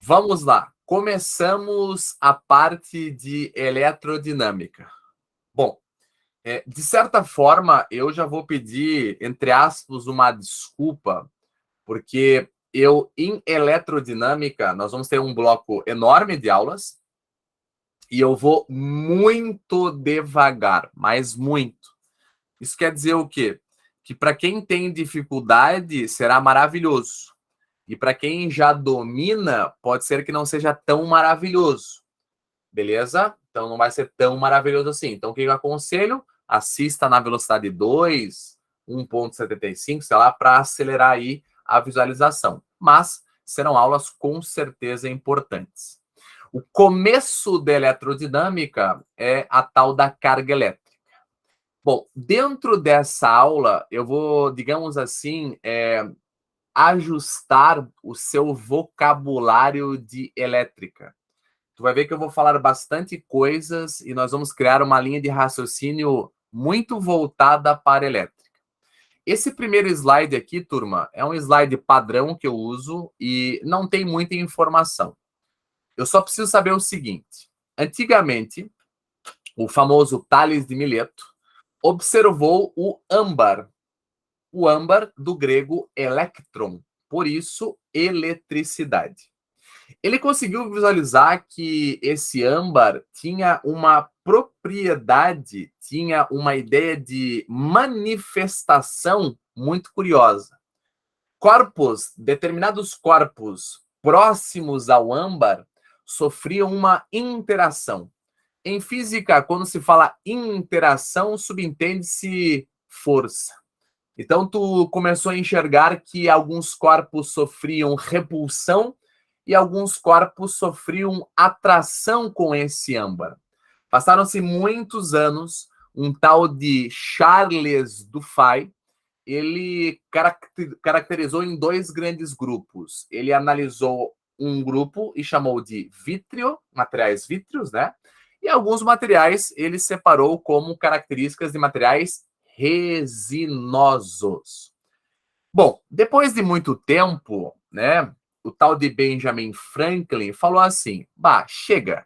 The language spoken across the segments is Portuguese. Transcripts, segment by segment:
Vamos lá. Começamos a parte de eletrodinâmica. Bom, de certa forma, eu já vou pedir, entre aspas, uma desculpa, porque em eletrodinâmica, nós vamos ter um bloco enorme de aulas e eu vou muito devagar, mas muito. Isso quer dizer o quê? Que para quem tem dificuldade, será maravilhoso. E para quem já domina, pode ser que não seja tão maravilhoso. Beleza? Então não vai ser tão maravilhoso assim. Então o que eu aconselho? Assista na velocidade 2, 1.75, sei lá, para acelerar aí a visualização. Mas serão aulas com certeza importantes. O começo da eletrodinâmica é a tal da carga elétrica. Bom, dentro dessa aula, eu vou, digamos assim, ajustar o seu vocabulário de elétrica. Tu vai ver que eu vou falar bastante coisas e nós vamos criar uma linha de raciocínio muito voltada para a elétrica. Esse primeiro slide aqui, turma, é um slide padrão que eu uso e não tem muita informação. Eu só preciso saber o seguinte. Antigamente, o famoso Tales de Mileto observou o âmbar do grego electron, por isso eletricidade. Ele conseguiu visualizar que esse âmbar tinha uma propriedade, tinha uma ideia de manifestação muito curiosa. Determinados corpos próximos ao âmbar sofriam uma interação. Em física, quando se fala interação, subentende-se força. Então, tu começou a enxergar que alguns corpos sofriam repulsão e alguns corpos sofriam atração com esse âmbar. Passaram-se muitos anos, um tal de Charles Dufay, ele caracterizou em dois grandes grupos. Ele analisou um grupo e chamou de vítreo, materiais vítreos, né? E alguns materiais ele separou como características de materiais resinosos. Bom, depois de muito tempo, né, o tal de Benjamin Franklin falou assim: bah, chega,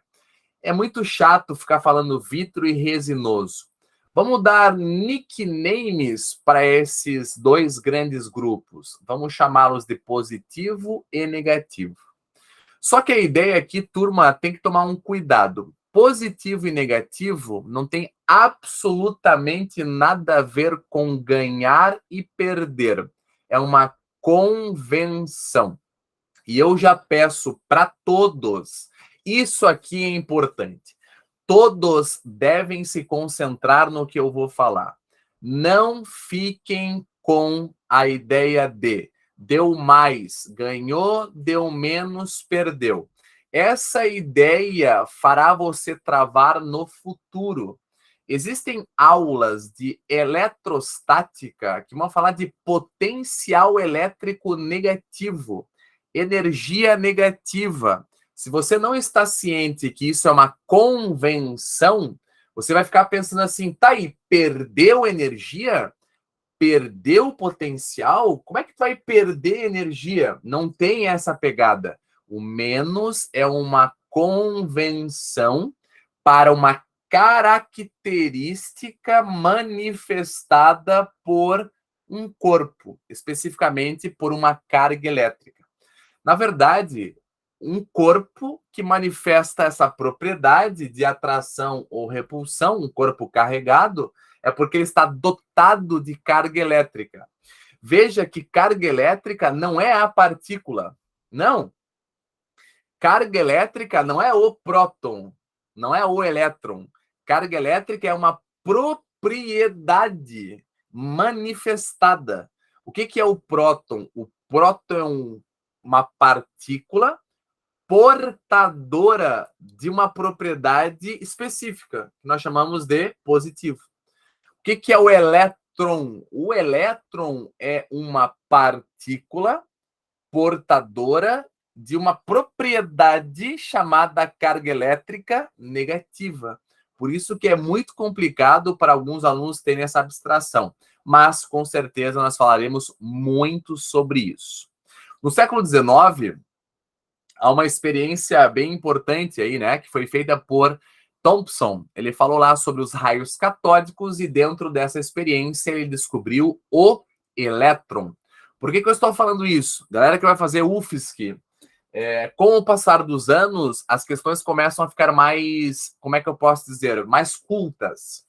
é muito chato ficar falando vítreo e resinoso. Vamos dar nicknames para esses dois grandes grupos. Vamos chamá-los de positivo e negativo. Só que a ideia aqui, turma, tem que tomar um cuidado. Positivo e negativo não tem absolutamente nada a ver com ganhar e perder. É uma convenção. E eu já peço para todos, isso aqui é importante. Todos devem se concentrar no que eu vou falar. Não fiquem com a ideia de deu mais, ganhou, deu menos, perdeu. Essa ideia fará você travar no futuro. Existem aulas de eletrostática que vão falar de potencial elétrico negativo, energia negativa. Se você não está ciente que isso é uma convenção, você vai ficar pensando assim, tá aí, perdeu energia? Perdeu potencial? Como é que tu vai perder energia? Não tem essa pegada. O menos é uma convenção para uma característica manifestada por um corpo, especificamente por uma carga elétrica. Na verdade, um corpo que manifesta essa propriedade de atração ou repulsão, um corpo carregado, é porque ele está dotado de carga elétrica. Veja que carga elétrica não é a partícula. Não. Carga elétrica não é o próton, não é o elétron. Carga elétrica é uma propriedade manifestada. O que é o próton? O próton é uma partícula portadora de uma propriedade específica, que nós chamamos de positivo. O que é o elétron? O elétron é uma partícula portadora de uma propriedade chamada carga elétrica negativa. Por isso que é muito complicado para alguns alunos terem essa abstração. Mas, com certeza, nós falaremos muito sobre isso. No século XIX, há uma experiência bem importante aí, né, que foi feita por Thomson. Ele falou lá sobre os raios catódicos e dentro dessa experiência ele descobriu o elétron. Por que eu estou falando isso? Galera que vai fazer UFSC, com o passar dos anos, as questões começam a ficar mais, como é que eu posso dizer, mais cultas,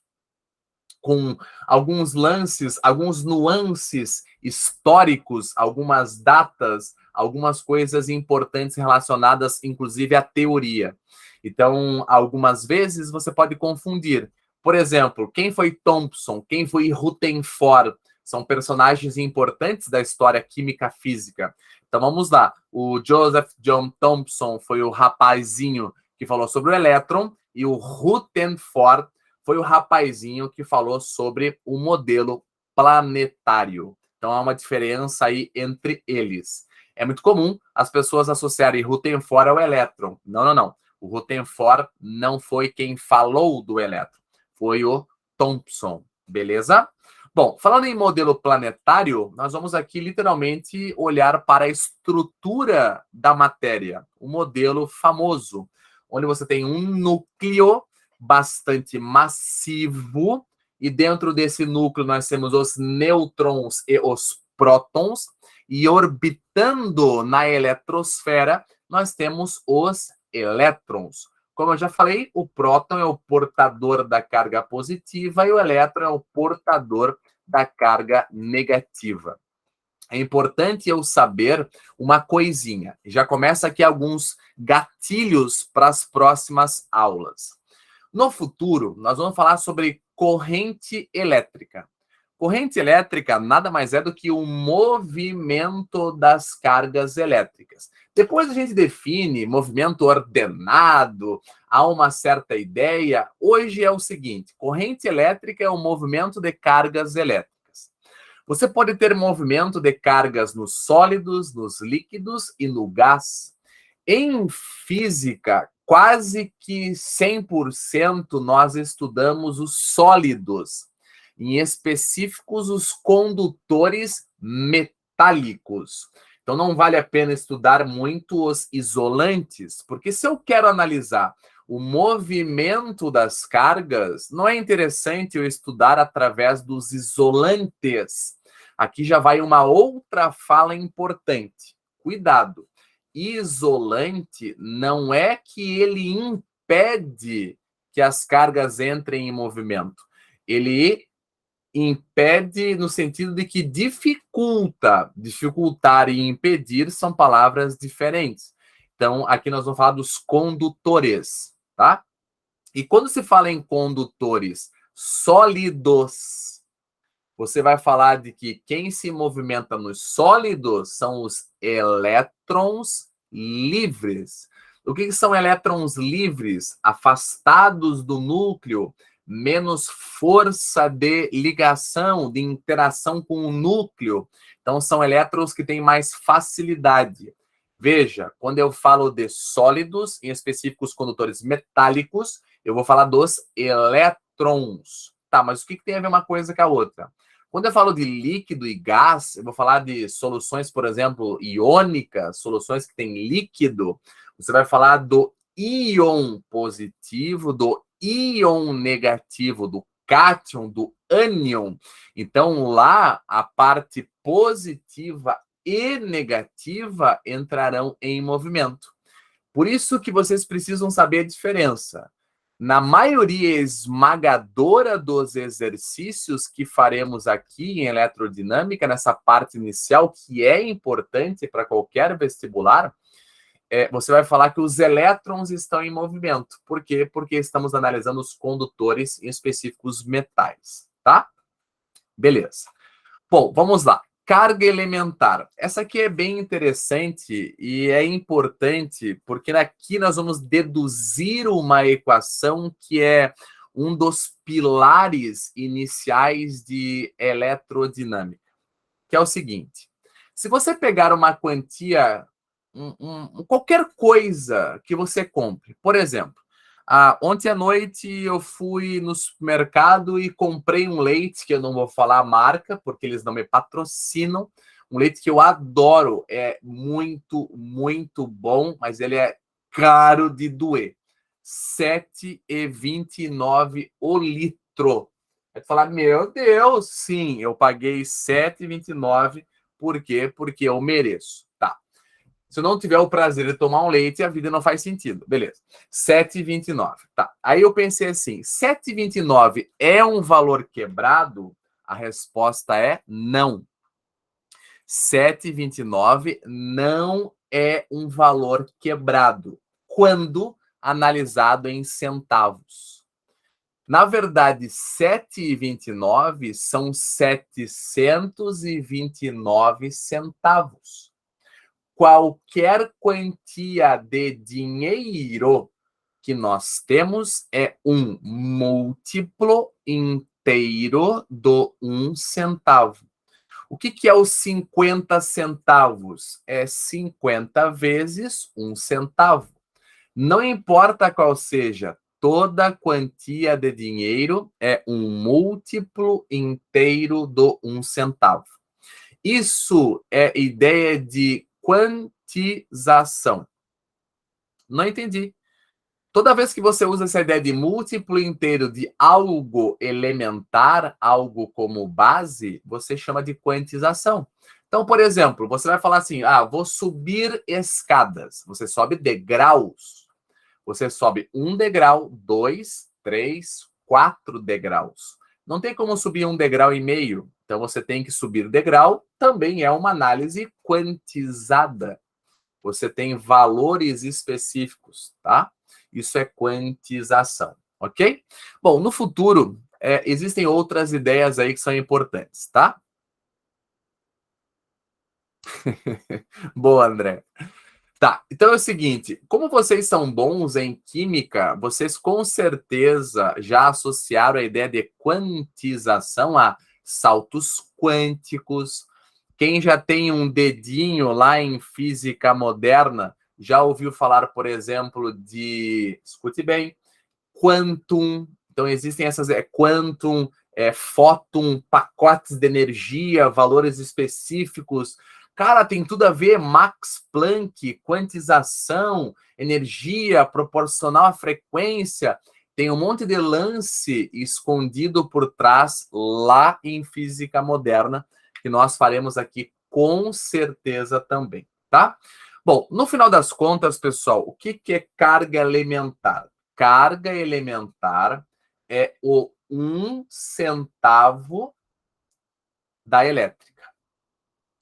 com alguns lances, alguns nuances históricos, algumas datas, algumas coisas importantes relacionadas, inclusive, à teoria. Então, algumas vezes você pode confundir. Por exemplo, quem foi Thomson? Quem foi Rutherford? São personagens importantes da história química física. Então, vamos lá. O Joseph John Thomson foi o rapazinho que falou sobre o elétron e o Rutherford foi o rapazinho que falou sobre o modelo planetário. Então, há uma diferença aí entre eles. É muito comum as pessoas associarem Rutherford ao elétron. Não. O Rutherford não foi quem falou do elétron. Foi o Thomson. Beleza? Bom, falando em modelo planetário, nós vamos aqui literalmente olhar para a estrutura da matéria. O modelo famoso, onde você tem um núcleo bastante massivo, e dentro desse núcleo nós temos os nêutrons e os prótons, e orbitando na eletrosfera nós temos os elétrons. Como eu já falei, o próton é o portador da carga positiva e o elétron é o portador da carga negativa. É importante eu saber uma coisinha. Já começa aqui alguns gatilhos para as próximas aulas. No futuro, nós vamos falar sobre corrente elétrica. Corrente elétrica nada mais é do que o movimento das cargas elétricas. Depois a gente define movimento ordenado, há uma certa ideia. Hoje é o seguinte: corrente elétrica é o movimento de cargas elétricas. Você pode ter movimento de cargas nos sólidos, nos líquidos e no gás. Em física, quase que 100% nós estudamos os sólidos, em específicos os condutores metálicos. Então não vale a pena estudar muito os isolantes, porque se eu quero analisar o movimento das cargas, não é interessante eu estudar através dos isolantes. Aqui já vai uma outra fala importante. Cuidado. Isolante não é que ele impede que as cargas entrem em movimento. Ele impede no sentido de que dificulta. Dificultar e impedir são palavras diferentes. Então, aqui nós vamos falar dos condutores, tá? E quando se fala em condutores sólidos, você vai falar de que quem se movimenta nos sólidos são os elétrons livres. O que são elétrons livres? Afastados do núcleo, menos força de ligação, de interação com o núcleo. Então, são elétrons que têm mais facilidade. Veja, quando eu falo de sólidos, em específico os condutores metálicos, eu vou falar dos elétrons. Tá, mas o que tem a ver uma coisa com a outra? Quando eu falo de líquido e gás, eu vou falar de soluções, por exemplo, iônicas, soluções que têm líquido. Você vai falar do íon positivo, do íon negativo, do cátion, do ânion. Então, lá, a parte positiva e negativa entrarão em movimento. Por isso que vocês precisam saber a diferença. Na maioria esmagadora dos exercícios que faremos aqui em eletrodinâmica, nessa parte inicial, que é importante para qualquer vestibular, você vai falar que os elétrons estão em movimento. Por quê? Porque estamos analisando os condutores, em específico os metais, tá? Beleza. Bom, vamos lá. Carga elementar. Essa aqui é bem interessante e é importante porque aqui nós vamos deduzir uma equação que é um dos pilares iniciais de eletrodinâmica, que é o seguinte: se você pegar uma quantia, qualquer coisa que você compre, por exemplo, ontem à noite eu fui no supermercado e comprei um leite, que eu não vou falar a marca, porque eles não me patrocinam, Um leite que eu adoro, é muito, muito bom, mas ele é caro de doer. R$ 7,29 o litro. Vai falar, meu Deus, sim, eu paguei R$ 7,29. Por quê? Porque eu mereço. Tá. Se eu não tiver o prazer de tomar um leite, a vida não faz sentido. Beleza. 7,29. Tá. Aí eu pensei assim, 7,29 é um valor quebrado? A resposta é não. 7,29 não é um valor quebrado quando analisado em centavos. Na verdade, 7,29 são 729 centavos. Qualquer quantia de dinheiro que nós temos é um múltiplo inteiro do 1 centavo. O que é os 50 centavos? É 50 vezes 1 centavo. Não importa qual seja, toda quantia de dinheiro é um múltiplo inteiro do 1 centavo. Isso é ideia de quantização. Não entendi. Toda vez que você usa essa ideia de múltiplo inteiro de algo elementar, algo como base, você chama de quantização. Então, por exemplo, você vai falar assim, vou subir escadas. Você sobe degraus. Você sobe 1 degrau, 2, 3, 4 degraus. Não tem como subir 1,5 degrau. Então, você tem que subir degrau. Também é uma análise quantizada. Você tem valores específicos, tá? Isso é quantização, ok? Bom, no futuro, existem outras ideias aí que são importantes, tá? Boa, André. Tá, então é o seguinte, como vocês são bons em química, vocês com certeza já associaram a ideia de quantização a saltos quânticos. Quem já tem um dedinho lá em física moderna, já ouviu falar, por exemplo, de, escute bem, quantum. Então existem essas quantum, fóton, pacotes de energia, valores específicos. Cara, tem tudo a ver, Max Planck, quantização, energia proporcional à frequência. Tem um monte de lance escondido por trás lá em física moderna, que nós faremos aqui com certeza também, tá? Bom, no final das contas, pessoal, o que é carga elementar? Carga elementar é o 1 centavo da elétrica.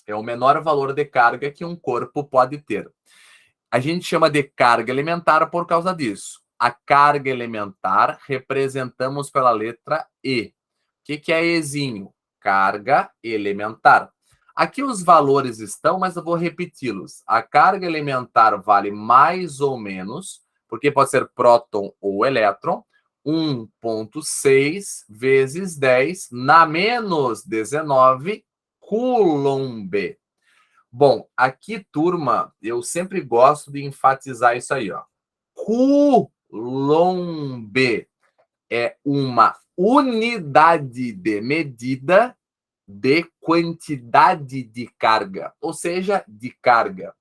É o menor valor de carga que um corpo pode ter. A gente chama de carga elementar por causa disso. A carga elementar representamos pela letra E. O que é Ezinho? Carga elementar. Aqui os valores estão, mas eu vou repeti-los. A carga elementar vale mais ou menos, porque pode ser próton ou elétron, 1,6 vezes 10 na menos 19 Coulomb. Bom, aqui, turma, eu sempre gosto de enfatizar isso aí, ó. Coulomb é uma unidade de medida de quantidade de carga, ou seja, de carga.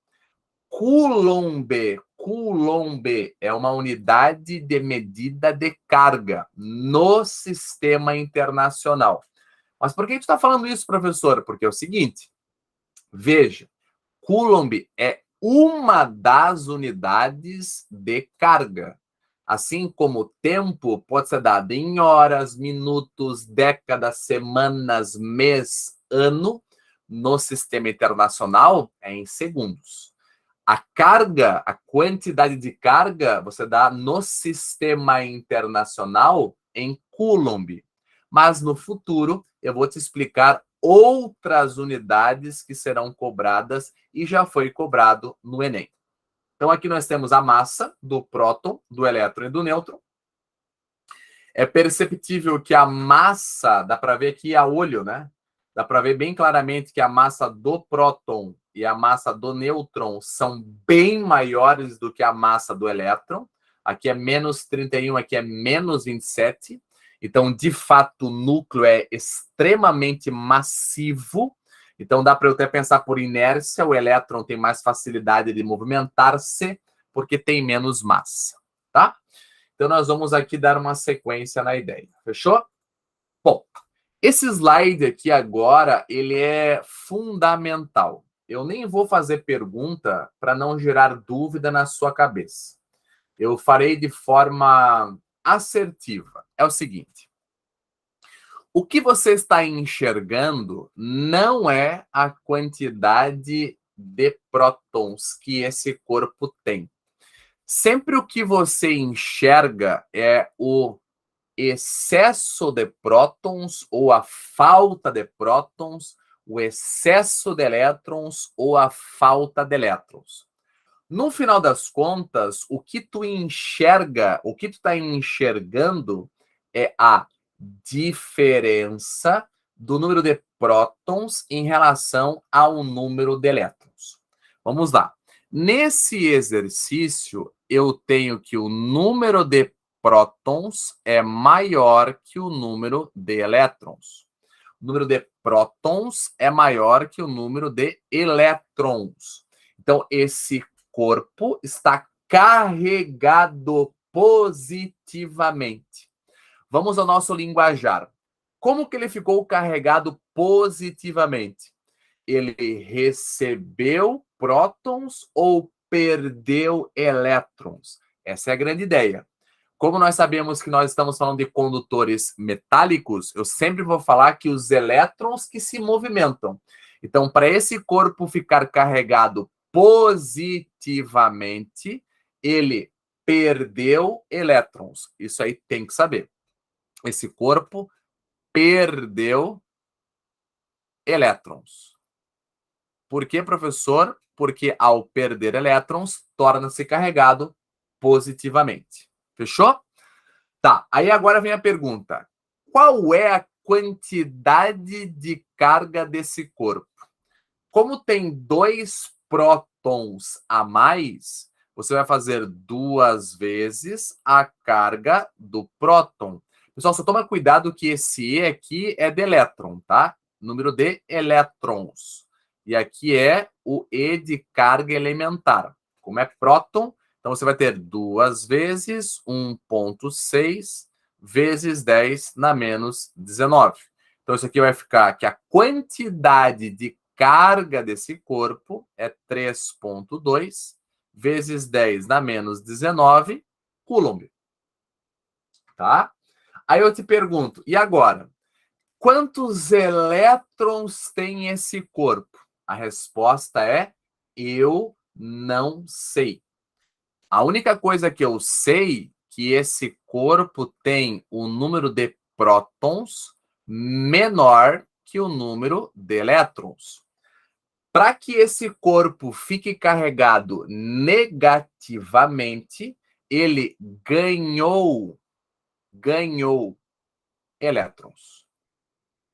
Coulomb é uma unidade de medida de carga no sistema internacional. Mas por que a gente está falando isso, professor? Porque é o seguinte, veja, Coulomb é uma das unidades de carga. Assim como tempo pode ser dado em horas, minutos, décadas, semanas, mês, ano, no sistema internacional é em segundos. A carga, a quantidade de carga, você dá no sistema internacional em Coulomb. Mas no futuro eu vou te explicar outras unidades que serão cobradas e já foi cobrado no Enem. Então aqui nós temos a massa do próton, do elétron e do nêutron. É perceptível que a massa, dá para ver aqui a olho, né? Dá para ver bem claramente que a massa do próton e a massa do nêutron são bem maiores do que a massa do elétron. Aqui é menos 31, aqui é menos 27. Então, de fato, o núcleo é extremamente massivo. Então dá para eu até pensar por inércia, o elétron tem mais facilidade de movimentar-se porque tem menos massa, tá? Então nós vamos aqui dar uma sequência na ideia, fechou? Bom, esse slide aqui agora, ele é fundamental. Eu nem vou fazer pergunta para não gerar dúvida na sua cabeça. Eu farei de forma assertiva. É o seguinte: o que você está enxergando não é a quantidade de prótons que esse corpo tem. Sempre o que você enxerga é o excesso de prótons ou a falta de prótons, o excesso de elétrons ou a falta de elétrons. No final das contas, o que tu enxerga, o que tu está enxergando é a diferença do número de prótons em relação ao número de elétrons. Vamos lá. Nesse exercício, eu tenho que o número de prótons é maior que o número de elétrons. O número de prótons é maior que o número de elétrons. Então, esse corpo está carregado positivamente. Vamos ao nosso linguajar. Como que ele ficou carregado positivamente? Ele recebeu prótons ou perdeu elétrons? Essa é a grande ideia. Como nós sabemos que nós estamos falando de condutores metálicos, eu sempre vou falar que os elétrons que se movimentam. Então, para esse corpo ficar carregado positivamente, ele perdeu elétrons. Isso aí tem que saber. Esse corpo perdeu elétrons. Por que, professor? Porque ao perder elétrons, torna-se carregado positivamente. Fechou? Tá, aí agora vem a pergunta. Qual é a quantidade de carga desse corpo? Como tem 2 prótons a mais, você vai fazer 2 vezes a carga do próton. Pessoal, só toma cuidado que esse E aqui é de elétron, tá? Número de elétrons. E aqui é o E de carga elementar. Como é próton, então você vai ter 2 vezes 1,6 vezes 10 na menos 19. Então isso aqui vai ficar que a quantidade de carga desse corpo é 3,2 vezes 10 na menos 19 Coulomb. Tá? Aí eu te pergunto, e agora? Quantos elétrons tem esse corpo? A resposta é: eu não sei. A única coisa que eu sei é que esse corpo tem o número de prótons menor que o número de elétrons. Para que esse corpo fique carregado negativamente, ele ganhou elétrons.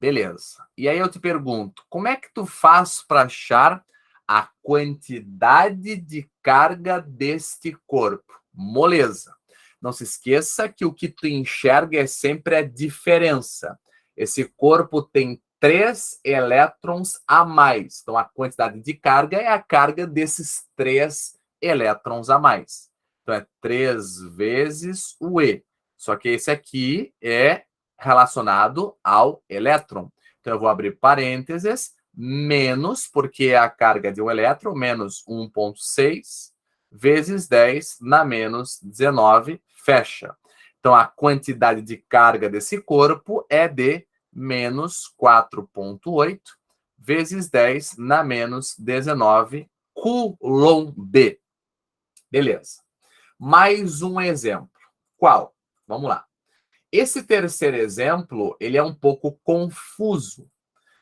Beleza. E aí eu te pergunto, como é que tu faz para achar a quantidade de carga deste corpo? Moleza. Não se esqueça que o que tu enxerga é sempre a diferença. Esse corpo tem 3 elétrons a mais. Então, a quantidade de carga é a carga desses 3 elétrons a mais. Então, é 3 vezes o E. Só que esse aqui é relacionado ao elétron. Então, eu vou abrir parênteses, menos, porque é a carga de um elétron, menos 1,6 vezes 10 na menos 19, fecha. Então, a quantidade de carga desse corpo é de menos 4,8 vezes 10 na menos 19 Coulomb. Beleza. Mais um exemplo. Qual? Vamos lá. Esse terceiro exemplo, ele é um pouco confuso.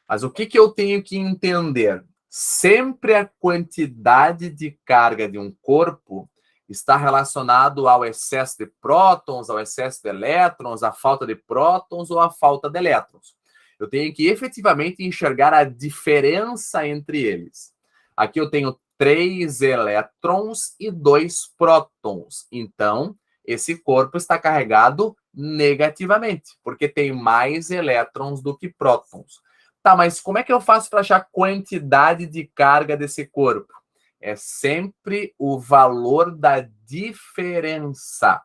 Mas o que eu tenho que entender? Sempre a quantidade de carga de um corpo está relacionado ao excesso de prótons, ao excesso de elétrons, à falta de prótons ou à falta de elétrons. Eu tenho que efetivamente enxergar a diferença entre eles. Aqui eu tenho 3 elétrons e 2 prótons. Então, esse corpo está carregado negativamente, porque tem mais elétrons do que prótons. Tá, mas como é que eu faço para achar a quantidade de carga desse corpo? É sempre o valor da diferença.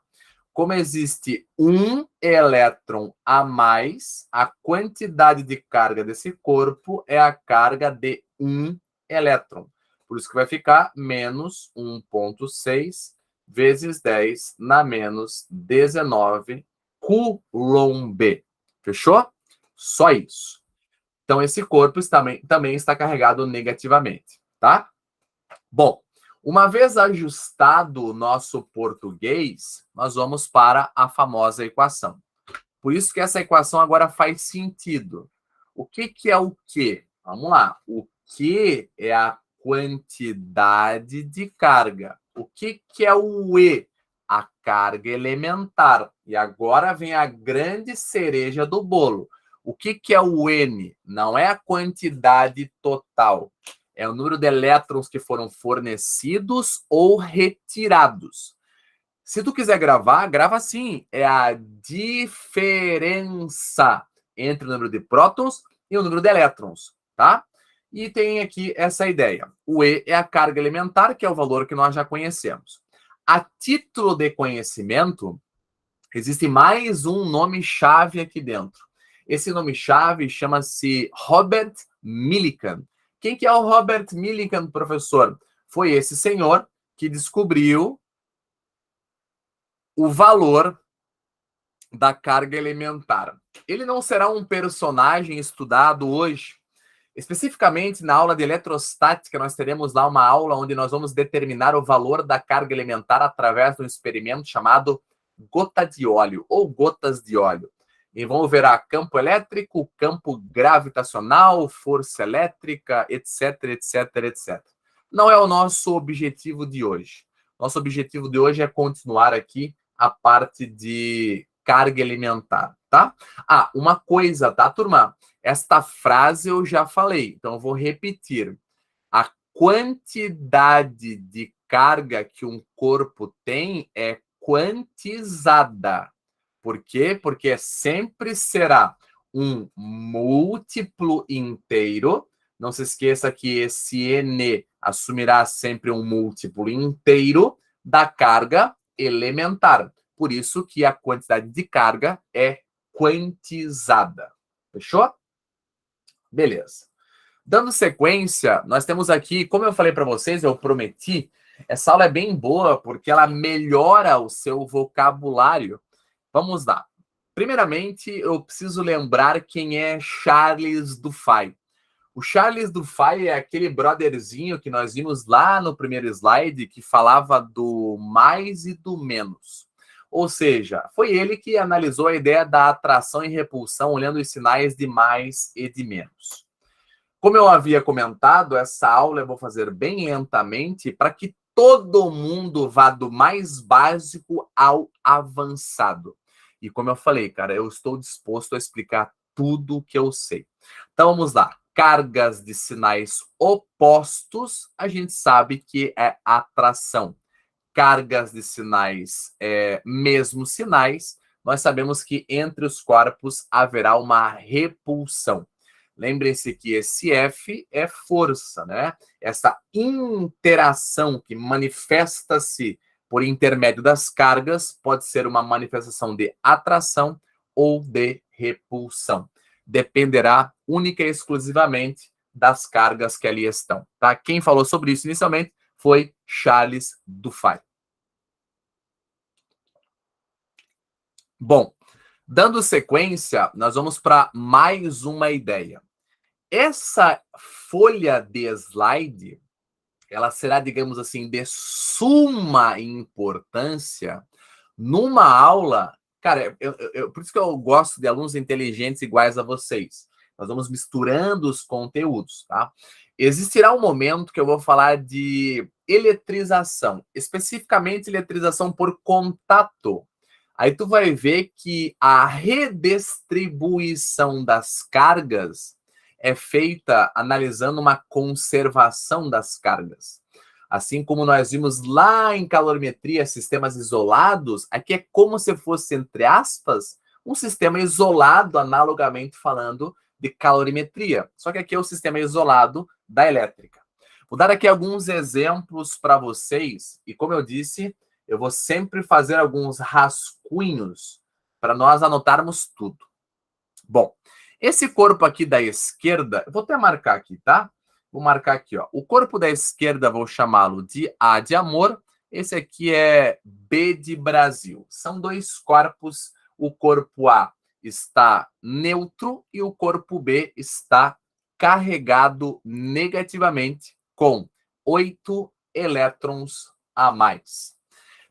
Como existe um elétron a mais, a quantidade de carga desse corpo é a carga de um elétron. Por isso que vai ficar menos 1,6 vezes 10 na menos 19 Coulomb. Fechou? Só isso. Então, esse corpo também está carregado negativamente, tá? Bom, uma vez ajustado o nosso português, nós vamos para a famosa equação. Por isso que essa equação agora faz sentido. O que é o quê? Vamos lá. O Q é a quantidade de carga. O que é o E? A carga elementar. E agora vem a grande cereja do bolo. O que é o N? Não é a quantidade total. É o número de elétrons que foram fornecidos ou retirados. Se tu quiser gravar, grava assim. É a diferença entre o número de prótons e o número de elétrons, tá? E tem aqui essa ideia. O E é a carga elementar, que é o valor que nós já conhecemos. A título de conhecimento, existe mais um nome-chave aqui dentro. Esse nome-chave chama-se Robert Millikan. Quem que é o Robert Millikan, professor? Foi esse senhor que descobriu o valor da carga elementar. Ele não será um personagem estudado hoje. Especificamente na aula de eletrostática, nós teremos lá uma aula onde nós vamos determinar o valor da carga elementar através de um experimento chamado gota de óleo ou gotas de óleo. Envolverá campo elétrico, campo gravitacional, força elétrica, etc, etc, etc. Não é o nosso objetivo de hoje. Nosso objetivo de hoje é continuar aqui a parte de carga elementar, tá? Ah, uma coisa, tá, turma? Esta frase eu já falei, então eu vou repetir. A quantidade de carga que um corpo tem é quantizada. Por quê? Porque sempre será um múltiplo inteiro. Não se esqueça que esse N assumirá sempre um múltiplo inteiro da carga elementar. Por isso que a quantidade de carga é quantizada. Fechou? Beleza. Dando sequência, nós temos aqui, como eu falei para vocês, eu prometi, essa aula é bem boa porque ela melhora o seu vocabulário. Vamos lá. Primeiramente, eu preciso lembrar quem é Charles Dufay. O Charles Dufay é aquele brotherzinho que nós vimos lá no primeiro slide que falava do mais e do menos. Ou seja, foi ele que analisou a ideia da atração e repulsão olhando os sinais de mais e de menos. Como eu havia comentado, essa aula eu vou fazer bem lentamente para que todo mundo vá do mais básico ao avançado. E como eu falei, cara, eu estou disposto a explicar tudo o que eu sei. Então vamos lá. Cargas de sinais opostos, a gente sabe que é atração. Cargas de sinais, mesmos sinais, nós sabemos que entre os corpos haverá uma repulsão. Lembrem-se que esse F é força, né? Essa interação que manifesta-se por intermédio das cargas pode ser uma manifestação de atração ou de repulsão. Dependerá única e exclusivamente das cargas que ali estão, tá? Quem falou sobre isso inicialmente foi Charles Dufay. Bom, dando sequência, nós vamos para mais uma ideia. Essa folha de slide, ela será, digamos assim, de suma importância numa aula. Cara, por isso que eu gosto de alunos inteligentes iguais a vocês. Nós vamos misturando os conteúdos, tá? Existirá um momento que eu vou falar de eletrização, especificamente eletrização por contato. Aí tu vai ver que a redistribuição das cargas é feita analisando uma conservação das cargas. Assim como nós vimos lá em calorimetria, sistemas isolados, aqui é como se fosse, entre aspas, um sistema isolado, analogamente falando, de calorimetria. Só que aqui é o sistema isolado da elétrica. Vou dar aqui alguns exemplos para vocês. E como eu disse, eu vou sempre fazer alguns rascunhos para nós anotarmos tudo. Bom, esse corpo aqui da esquerda, eu vou até marcar aqui, tá? Vou marcar aqui, ó. O corpo da esquerda, vou chamá-lo de A de amor. Esse aqui é B de Brasil. São dois corpos. O corpo A está neutro e o corpo B está carregado negativamente com 8 elétrons a mais.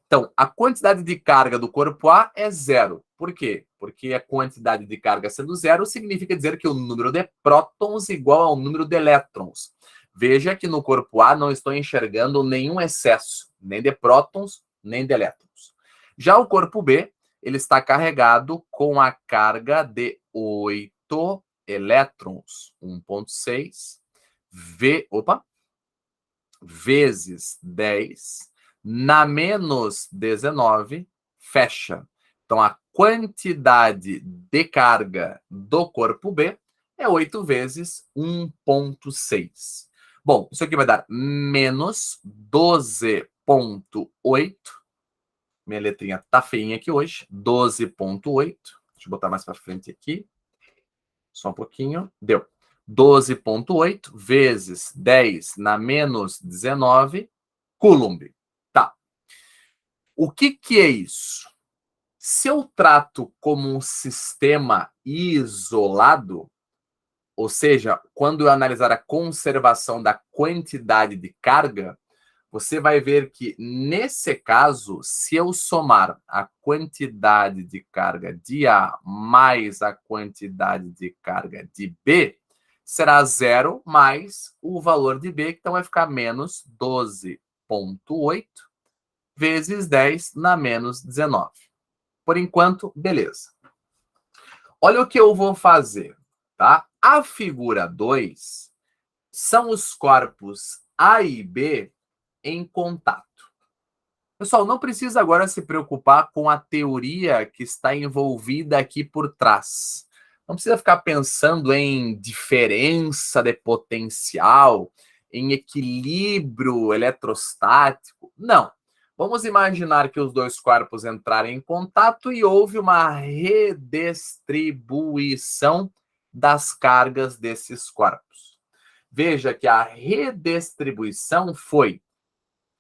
Então, a quantidade de carga do corpo A é zero. Por quê? Porque a quantidade de carga sendo zero significa dizer que o número de prótons é igual ao número de elétrons. Veja que no corpo A não estou enxergando nenhum excesso, nem de prótons, nem de elétrons. Já o corpo B, ele está carregado com a carga de 8 elétrons, 1,6 vezes 10 na menos 19, fecha. Então, a quantidade de carga do corpo B é 8 vezes 1,6. Bom, isso aqui vai dar menos 12,8. Minha letrinha tá feinha aqui hoje. 12,8. Deixa eu botar mais para frente aqui. Só um pouquinho. Deu. 12,8 vezes 10 na menos 19 Coulomb. Tá. O que é isso? Se eu trato como um sistema isolado, ou seja, quando eu analisar a conservação da quantidade de carga, você vai ver que, nesse caso, se eu somar a quantidade de carga de A mais a quantidade de carga de B, será zero mais o valor de B, então vai ficar menos 12,8 vezes 10 na menos 19. Por enquanto, beleza. Olha o que eu vou fazer, tá? A figura 2 são os corpos A e B em contato. Pessoal, não precisa agora se preocupar com a teoria que está envolvida aqui por trás. Não precisa ficar pensando em diferença de potencial, em equilíbrio eletrostático. Não. Vamos imaginar que os dois corpos entrarem em contato e houve uma redistribuição das cargas desses corpos. Veja que a redistribuição foi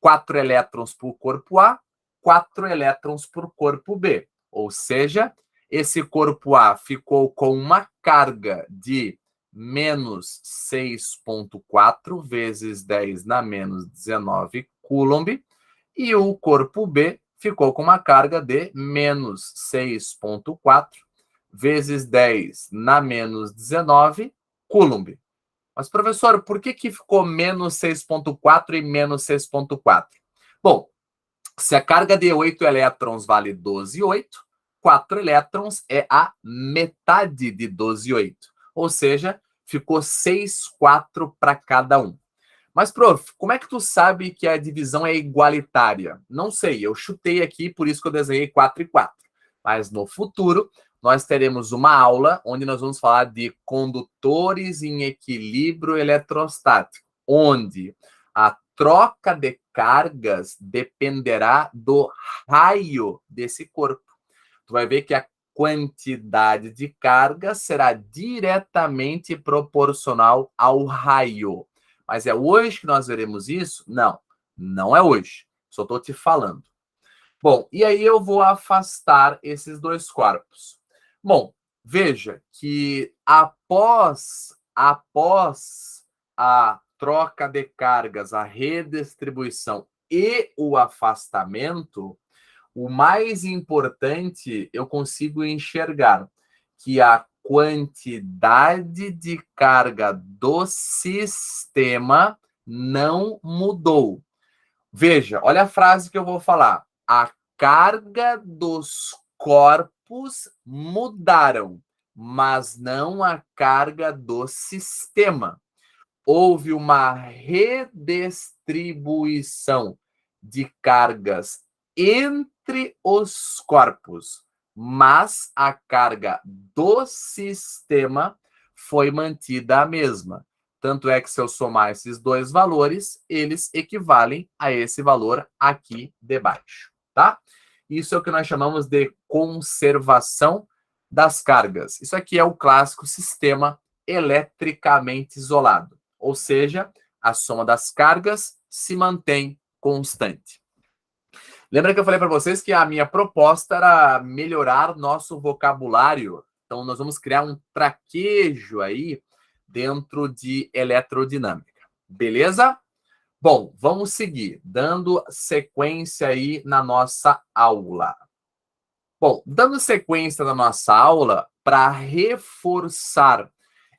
4 elétrons por corpo A, 4 elétrons por corpo B. Ou seja, esse corpo A ficou com uma carga de menos 6,4 vezes 10 na menos 19 Coulomb, e o corpo B ficou com uma carga de menos 6,4 vezes 10 na menos 19 Coulomb. Mas, professor, por que ficou menos 6,4 e menos 6,4? Bom, se a carga de 8 elétrons vale 12,8, 4 elétrons é a metade de 12,8. Ou seja, ficou 6,4 para cada um. Mas, prof, como é que tu sabe que a divisão é igualitária? Não sei, eu chutei aqui, por isso que eu desenhei 4 e 4. Mas no futuro, nós teremos uma aula onde nós vamos falar de condutores em equilíbrio eletrostático, onde a troca de cargas dependerá do raio desse corpo. Tu vai ver que a quantidade de carga será diretamente proporcional ao raio. Mas é hoje que nós veremos isso? Não, não é hoje. Só estou te falando. Bom, e aí eu vou afastar esses dois corpos. Bom, veja que após a troca de cargas, a redistribuição e o afastamento, o mais importante eu consigo enxergar que a quantidade de carga do sistema não mudou. Veja, olha a frase que eu vou falar. A carga dos corpos mudaram, mas não a carga do sistema. Houve uma redistribuição de cargas entre os corpos, mas a carga do sistema foi mantida a mesma. Tanto é que se eu somar esses dois valores, eles equivalem a esse valor aqui debaixo, tá? Isso é o que nós chamamos de conservação das cargas. Isso aqui é o clássico sistema eletricamente isolado, ou seja, a soma das cargas se mantém constante. Lembra que eu falei para vocês que a minha proposta era melhorar nosso vocabulário? Então, nós vamos criar um traquejo aí dentro de eletrodinâmica. Beleza? Bom, vamos seguir, dando sequência aí na nossa aula. Bom, dando sequência na nossa aula, para reforçar,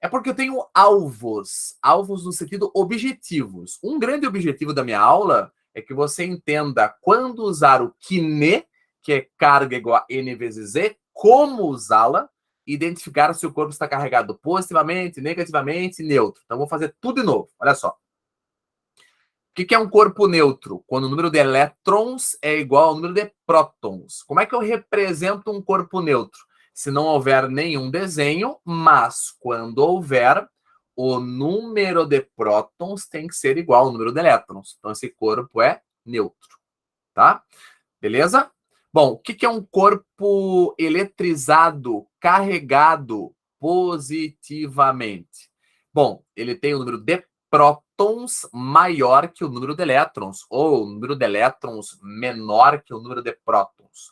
é porque eu tenho alvos no sentido objetivos. Um grande objetivo da minha aula é que você entenda quando usar o kiné, que é carga igual a N vezes Z, como usá-la, identificar se o corpo está carregado positivamente, negativamente, neutro. Então, vou fazer tudo de novo. Olha só. O que é um corpo neutro? Quando o número de elétrons é igual ao número de prótons. Como é que eu represento um corpo neutro? Se não houver nenhum desenho, mas quando houver, o número de prótons tem que ser igual ao número de elétrons. Então, esse corpo é neutro, tá? Beleza? Bom, o que é um corpo eletrizado, carregado positivamente? Bom, ele tem o número de prótons maior que o número de elétrons, ou o número de elétrons menor que o número de prótons.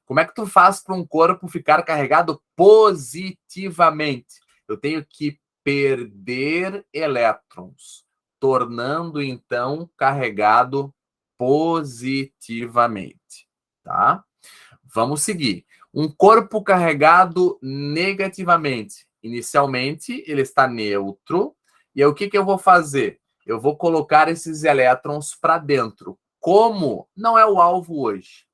Como é que tu faz para um corpo ficar carregado positivamente? Eu tenho que perder elétrons, tornando então carregado positivamente, tá? Vamos seguir. Um corpo carregado negativamente. Inicialmente, ele está neutro. E aí, o que eu vou fazer? Eu vou colocar esses elétrons para dentro. Como não é o alvo hoje.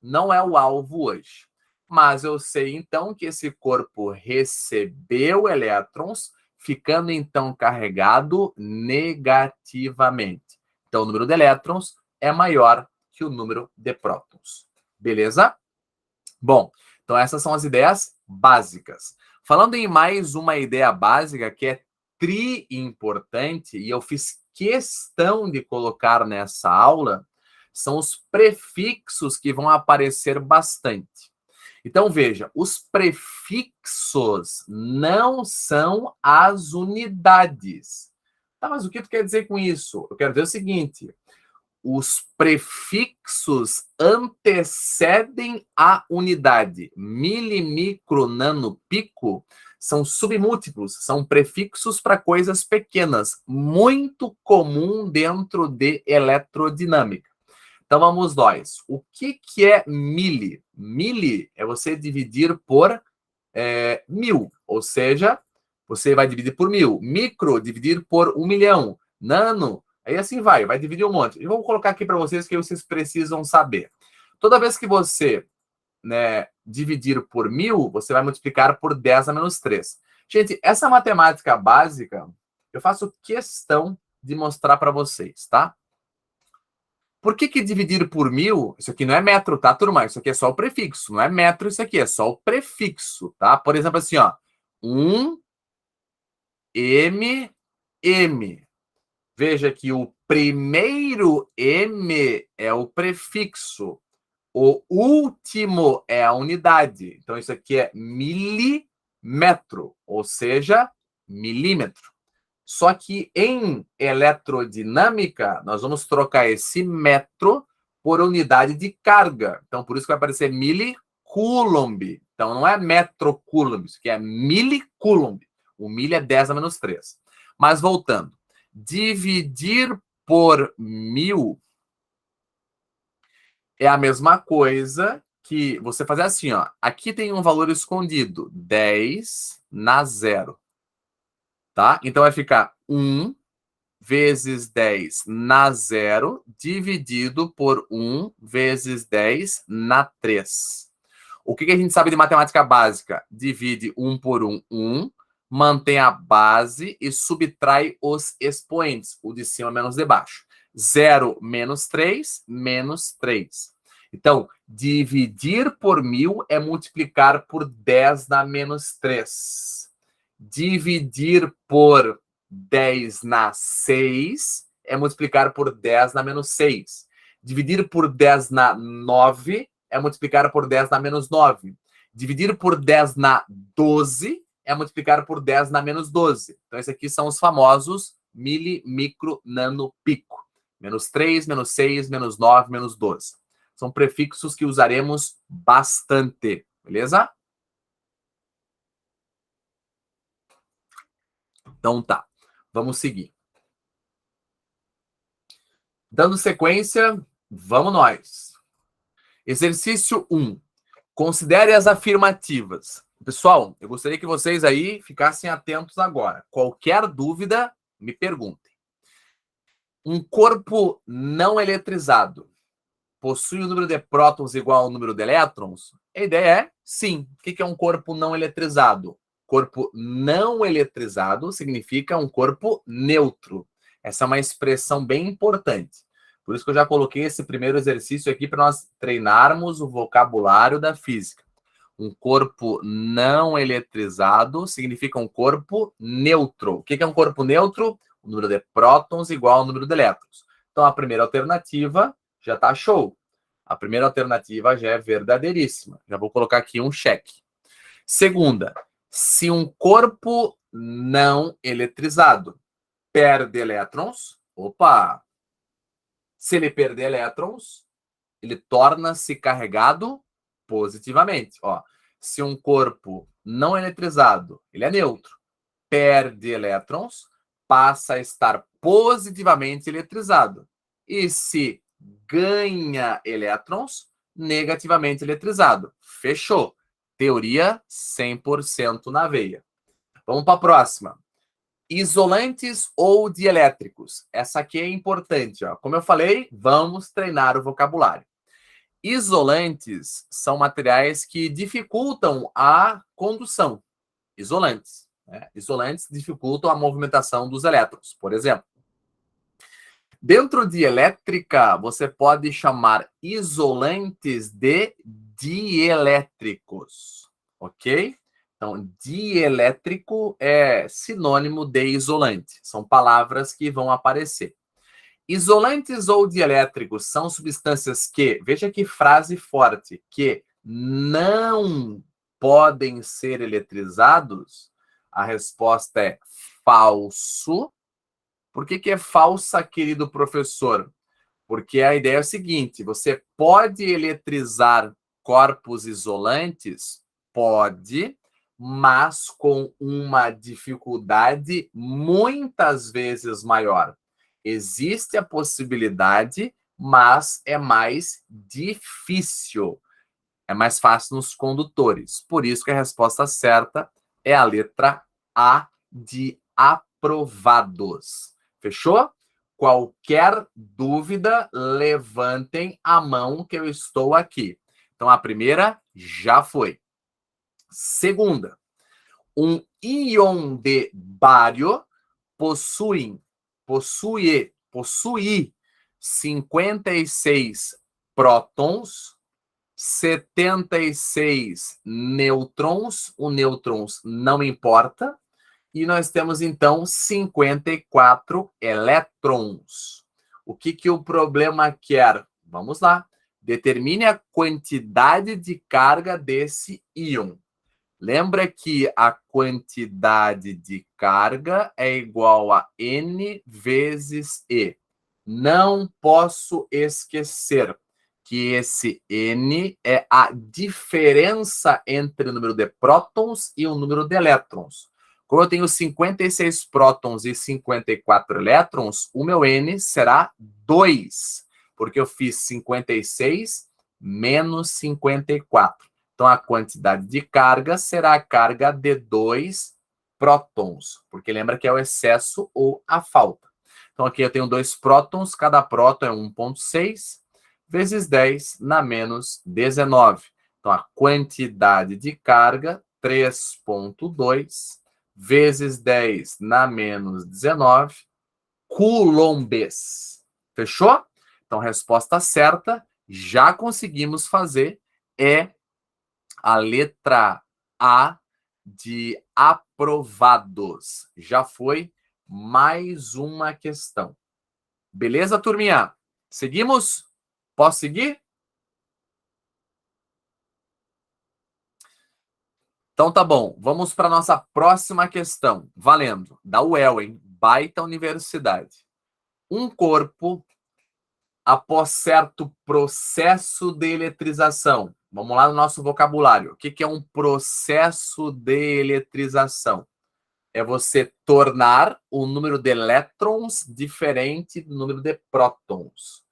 Não é o alvo hoje. Mas eu sei, então, que esse corpo recebeu elétrons, ficando, então, carregado negativamente. Então, o número de elétrons é maior que o número de prótons. Beleza? Bom, então essas são as ideias básicas. Falando em mais uma ideia básica que é importante e eu fiz questão de colocar nessa aula, são os prefixos que vão aparecer bastante. Então, veja, os prefixos não são as unidades. Tá, mas o que tu quer dizer com isso? Eu quero dizer o seguinte: os prefixos antecedem a unidade. Mili, micro, nano, pico são submúltiplos, são prefixos para coisas pequenas, muito comum dentro de eletrodinâmica. Então vamos nós. O que é mili? Mili é você dividir por 1000, ou seja, você vai dividir por 1000. Micro, dividir por 1 milhão. Nano, aí assim vai dividir um monte. E vou colocar aqui para vocês que vocês precisam saber. Toda vez que você dividir por 1000, você vai multiplicar por 10 a menos 3. Gente, essa matemática básica, eu faço questão de mostrar para vocês, tá? Por que dividir por 1000? Isso aqui não é metro, tá, turma? Isso aqui é só o prefixo. Não é metro isso aqui, é só o prefixo, tá? Por exemplo, assim, ó. 1 M. Veja que o primeiro M é o prefixo. O último é a unidade. Então, isso aqui é milímetro, ou seja, milímetro. Só que em eletrodinâmica, nós vamos trocar esse metro por unidade de carga. Então, por isso que vai aparecer milicoulomb. Então, não é metro coulomb, isso aqui é milicoulomb. O milho é 10 a menos 3. Mas, voltando. Dividir por 1000 é a mesma coisa que você fazer assim, ó. Aqui tem um valor escondido, 10 na 0. Tá? Então vai ficar 1 vezes 10 na 0, dividido por 1 vezes 10 na 3. O que a gente sabe de matemática básica? Divide 1 por 1, 1, mantém a base e subtrai os expoentes, o de cima menos de baixo. 0 menos 3, menos 3. Então, dividir por 1000 é multiplicar por 10 na menos 3. Dividir por 10 na 6 é multiplicar por 10 na menos 6. Dividir por 10 na 9 é multiplicar por 10 na menos 9. Dividir por 10 na 12 é multiplicar por 10 na menos 12. Então, esses aqui são os famosos mili, micro, nano, pico. Menos 3, menos 6, menos 9, menos 12. São prefixos que usaremos bastante, beleza? Então tá, vamos seguir. Dando sequência, vamos nós. Exercício 1. Considere as afirmativas. Pessoal, eu gostaria que vocês aí ficassem atentos agora. Qualquer dúvida, me perguntem. Um corpo não eletrizado possui o número de prótons igual ao número de elétrons? A ideia é sim. O que é um corpo não eletrizado? Corpo não eletrizado significa um corpo neutro. Essa é uma expressão bem importante. Por isso que eu já coloquei esse primeiro exercício aqui para nós treinarmos o vocabulário da física. Um corpo não eletrizado significa um corpo neutro. O que é um corpo neutro? O número de prótons igual ao número de elétrons. Então, a primeira alternativa já está show. A primeira alternativa já é verdadeiríssima. Já vou colocar aqui um cheque. Segunda, se um corpo não eletrizado perde elétrons, opa! Se ele perder elétrons, ele torna-se carregado positivamente. Ó, se um corpo não eletrizado, ele é neutro, perde elétrons, passa a estar positivamente eletrizado. E se ganha elétrons, negativamente eletrizado. Fechou. Teoria 100% na veia. Vamos para a próxima. Isolantes ou dielétricos? Essa aqui é importante. Ó. Como eu falei, vamos treinar o vocabulário. Isolantes são materiais que dificultam a condução. Isolantes. Né? Isolantes dificultam a movimentação dos elétrons, por exemplo. Dentro de elétrica, você pode chamar isolantes de dielétricos, ok? Então, dielétrico é sinônimo de isolante. São palavras que vão aparecer. Isolantes ou dielétricos são substâncias que, veja que frase forte, que não podem ser eletrizados? A resposta é falso. Por que é falsa, querido professor? Porque a ideia é o seguinte: você pode eletrizar corpos isolantes? Pode, mas com uma dificuldade muitas vezes maior. Existe a possibilidade, mas é mais difícil. É mais fácil nos condutores. Por isso que a resposta certa é a letra A de aprovados. Fechou? Qualquer dúvida, levantem a mão que eu estou aqui. Então, a primeira já foi. Segunda, um íon de bário possui 56 prótons, 76 nêutrons. O nêutrons não importa. E nós temos, então, 54 elétrons. O que o problema quer? Vamos lá. Determine a quantidade de carga desse íon. Lembra que a quantidade de carga é igual a N vezes E. Não posso esquecer que esse N é a diferença entre o número de prótons e o número de elétrons. Como eu tenho 56 prótons e 54 elétrons, o meu N será 2, porque eu fiz 56 menos 54. Então, a quantidade de carga será a carga de 2 prótons, porque lembra que é o excesso ou a falta. Então, aqui eu tenho 2 prótons, cada próton é 1,6, vezes 10 na menos 19. Então, a quantidade de carga, 3,2, vezes 10 na menos 19, coulombs. Fechou? Então, a resposta certa, já conseguimos fazer, é a letra A de aprovados. Já foi mais uma questão. Beleza, turminha? Seguimos? Posso seguir? Então tá bom, vamos para nossa próxima questão. Valendo, da UEL, hein? Baita universidade. Um corpo, após certo processo de eletrização. Vamos lá no nosso vocabulário. O que é um processo de eletrização? É você tornar o número de elétrons diferente do número de prótons.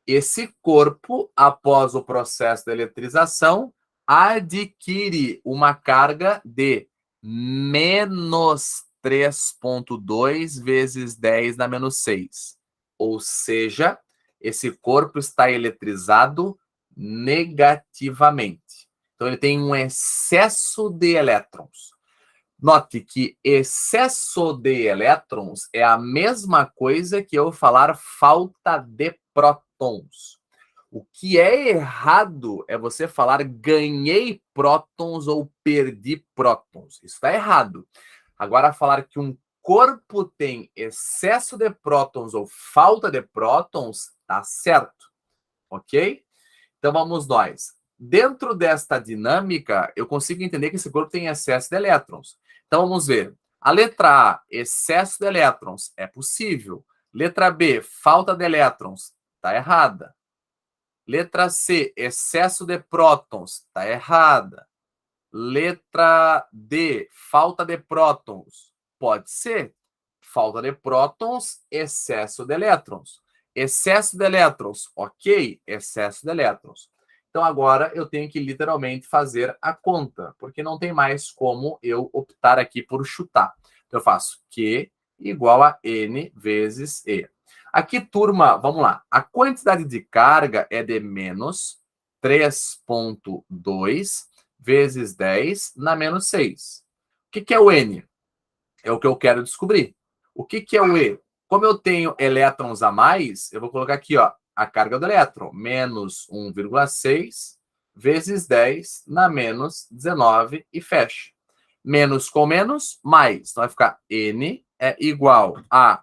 Esse corpo, após o processo de eletrização, adquire uma carga de menos 3,2 vezes 10 na menos 6. Ou seja, esse corpo está eletrizado negativamente. Então, ele tem um excesso de elétrons. Note que excesso de elétrons é a mesma coisa que eu falar falta de prótons. O que é errado é você falar ganhei prótons ou perdi prótons. Isso está errado. Agora, falar que um corpo tem excesso de prótons ou falta de prótons, está certo. Ok? Então, vamos nós. Dentro desta dinâmica, eu consigo entender que esse corpo tem excesso de elétrons. Então, vamos ver. A letra A, excesso de elétrons, é possível. Letra B, falta de elétrons, está errada. Letra C, excesso de prótons, está errada. Letra D, falta de prótons, pode ser. Falta de prótons, excesso de elétrons. Excesso de elétrons, ok, excesso de elétrons. Então, agora eu tenho que literalmente fazer a conta, porque não tem mais como eu optar aqui por chutar. Então, eu faço Q igual a N vezes E. Aqui, turma, vamos lá. A quantidade de carga é de menos 3,2 vezes 10 na menos 6. O que é o N? É o que eu quero descobrir. O que é o E? Como eu tenho elétrons a mais, eu vou colocar aqui, ó, a carga do elétron, menos 1,6 vezes 10 na menos 19 e fecha. Menos com menos, mais. Então vai ficar N é igual a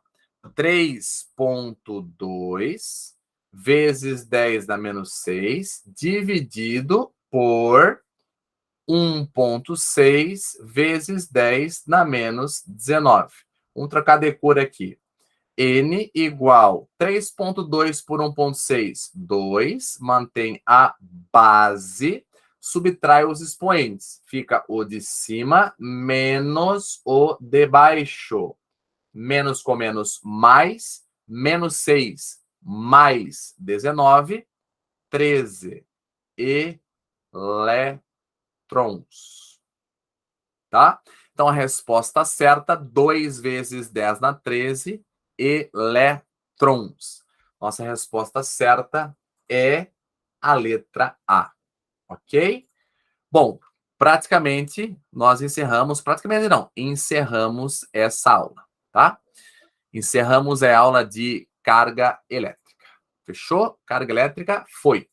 3,2 vezes 10 na menos 6 dividido por 1,6 vezes 10 na menos 19. Vamos trocar de cor aqui. N igual 3,2 por 1,6, 2. Mantém a base, subtrai os expoentes. Fica o de cima menos o de baixo. Menos com menos, mais. Menos 6, mais 19, 13. Elétrons. Tá? Então, a resposta certa, 2 vezes 10 na 13, elétrons. Nossa resposta certa é a letra A. Ok? Bom, praticamente nós encerramos, praticamente não, encerramos essa aula, tá? Encerramos a aula de carga elétrica. Fechou? Carga elétrica foi.